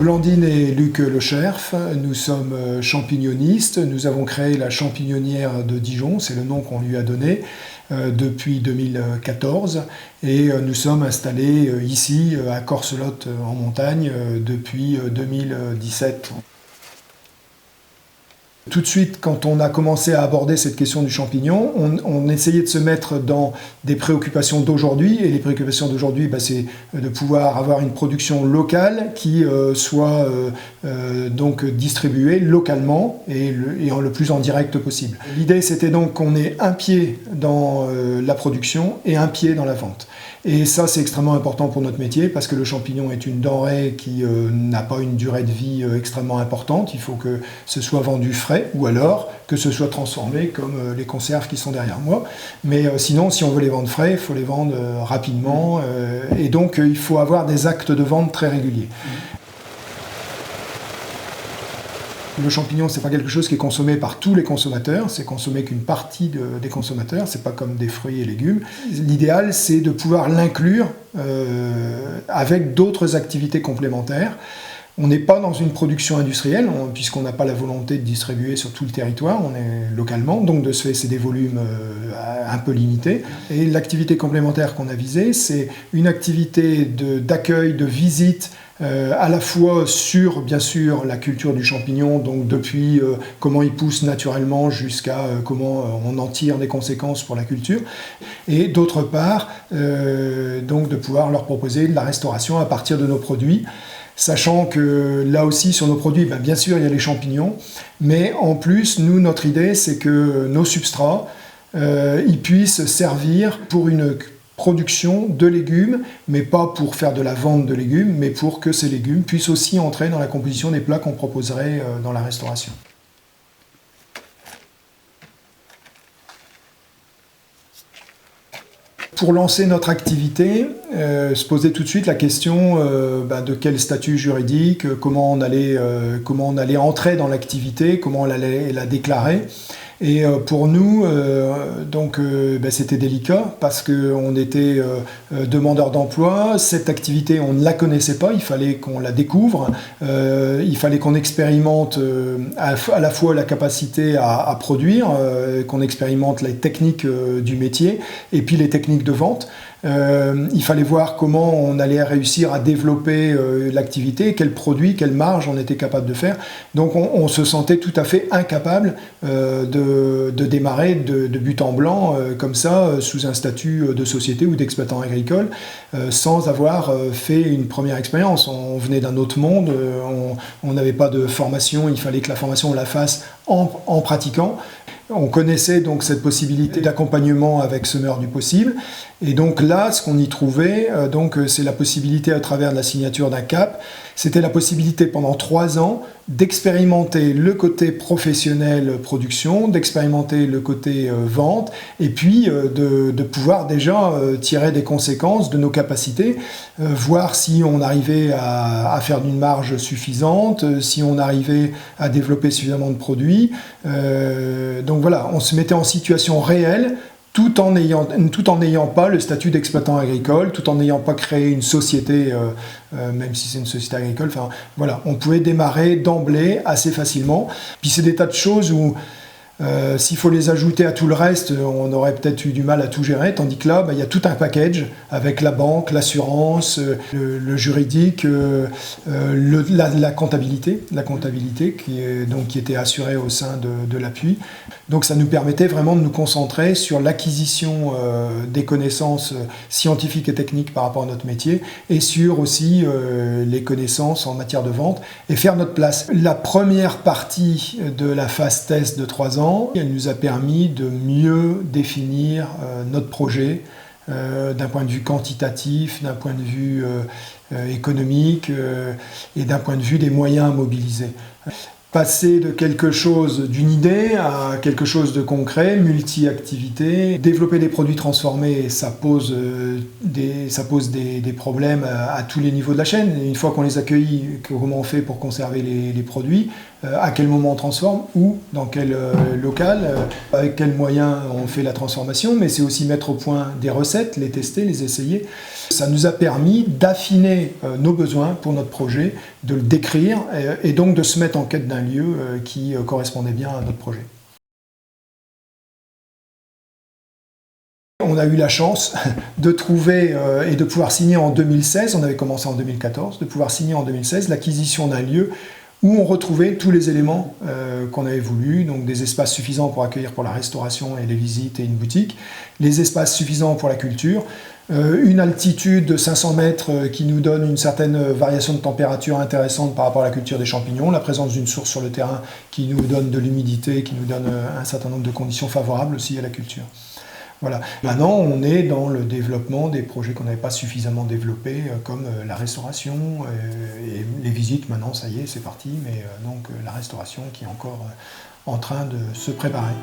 Blandine et Luc Lecherf, nous sommes champignonistes. Nous avons créé la Champignonnière de Dijon, c'est le nom qu'on lui a donné, depuis 2014. Et nous sommes installés ici, à Corselotte en montagne, depuis 2017. Tout de suite, quand on a commencé à aborder cette question du champignon, on essayait de se mettre dans des préoccupations d'aujourd'hui. Et les préoccupations d'aujourd'hui, c'est de pouvoir avoir une production locale qui soit donc distribuée localement et le plus en direct possible. L'idée, c'était donc qu'on ait un pied dans la production et un pied dans la vente. Et ça, c'est extrêmement important pour notre métier parce que le champignon est une denrée qui n'a pas une durée de vie extrêmement importante. Il faut que ce soit vendu frais ou alors que ce soit transformé comme les conserves qui sont derrière moi. Mais sinon, si on veut les vendre frais, il faut les vendre rapidement. Et donc, il faut avoir des actes de vente très réguliers. Le champignon, c'est pas quelque chose qui est consommé par tous les consommateurs, c'est consommé qu'une partie des consommateurs, c'est pas comme des fruits et légumes. L'idéal, c'est de pouvoir l'inclure avec d'autres activités complémentaires. On n'est pas dans une production industrielle, puisqu'on n'a pas la volonté de distribuer sur tout le territoire, on est localement, donc de ce fait, c'est des volumes un peu limités. Et l'activité complémentaire qu'on a visée, c'est une activité d'accueil, de visite, à la fois sur, bien sûr, la culture du champignon, donc depuis comment il pousse naturellement jusqu'à comment on en tire des conséquences pour la culture, et d'autre part, donc de pouvoir leur proposer de la restauration à partir de nos produits, sachant que là aussi sur nos produits, bien sûr il y a les champignons, mais en plus, nous, notre idée, c'est que nos substrats, ils puissent servir pour une production de légumes, mais pas pour faire de la vente de légumes, mais pour que ces légumes puissent aussi entrer dans la composition des plats qu'on proposerait dans la restauration. Pour lancer notre activité, se poser tout de suite la question de quel statut juridique, comment on allait entrer dans l'activité, comment on allait la déclarer. Et pour nous, c'était délicat parce qu'on était demandeurs d'emploi. Cette activité, on ne la connaissait pas, il fallait qu'on la découvre, il fallait qu'on expérimente à la fois la capacité à produire, qu'on expérimente les techniques du métier et puis les techniques de vente. Il fallait voir comment on allait réussir à développer l'activité, quels produits, quelle marge on était capable de faire. Donc on se sentait tout à fait incapable de démarrer de but en blanc comme ça, sous un statut de société ou d'exploitant agricole, sans avoir fait une première expérience. On venait d'un autre monde, on n'avait pas de formation, il fallait que la formation on la fasse en pratiquant. On connaissait donc cette possibilité d'accompagnement avec Semeurs du possible. Et donc là, ce qu'on y trouvait, c'est la possibilité à travers la signature d'un CAP, c'était la possibilité pendant 3 ans d'expérimenter le côté professionnel production, d'expérimenter le côté vente, et puis de pouvoir déjà tirer des conséquences de nos capacités, voir si on arrivait à faire une marge suffisante, si on arrivait à développer suffisamment de produits. Donc voilà, on se mettait en situation réelle, tout en n'ayant pas le statut d'exploitant agricole, tout en n'ayant pas créé une société, même si c'est une société agricole. Enfin, voilà, on pouvait démarrer d'emblée assez facilement. Puis c'est des tas de choses où s'il faut les ajouter à tout le reste, on aurait peut-être eu du mal à tout gérer, tandis que là, il y a tout un package avec la banque, l'assurance, le juridique, la comptabilité qui était assurée au sein de l'appui. Donc ça nous permettait vraiment de nous concentrer sur l'acquisition des connaissances scientifiques et techniques par rapport à notre métier et sur aussi les connaissances en matière de vente et faire notre place. La première partie de la phase test de 3 ans, elle nous a permis de mieux définir notre projet d'un point de vue quantitatif, d'un point de vue économique et d'un point de vue des moyens à mobiliser. passer de quelque chose, d'une idée à quelque chose de concret, multi-activité. Développer des produits transformés, ça pose des problèmes à tous les niveaux de la chaîne. Et une fois qu'on les accueille, comment on fait pour conserver les produits, à quel moment on transforme, où, dans quel local, avec quels moyens on fait la transformation, mais c'est aussi mettre au point des recettes, les tester, les essayer. Ça nous a permis d'affiner nos besoins pour notre projet, de le décrire et donc de se mettre en quête d'un lieu qui correspondait bien à notre projet. On a eu la chance de trouver et de pouvoir signer en 2016, on avait commencé en 2014, de pouvoir signer en 2016 l'acquisition d'un lieu où on retrouvait tous les éléments qu'on avait voulu, donc des espaces suffisants pour accueillir pour la restauration et les visites et une boutique, les espaces suffisants pour la culture, une altitude de 500 mètres qui nous donne une certaine variation de température intéressante par rapport à la culture des champignons, la présence d'une source sur le terrain qui nous donne de l'humidité, qui nous donne un certain nombre de conditions favorables aussi à la culture. Voilà. Maintenant, on est dans le développement des projets qu'on n'avait pas suffisamment développés, comme la restauration et les visites. Maintenant, ça y est, c'est parti. Mais donc la restauration qui est encore en train de se préparer.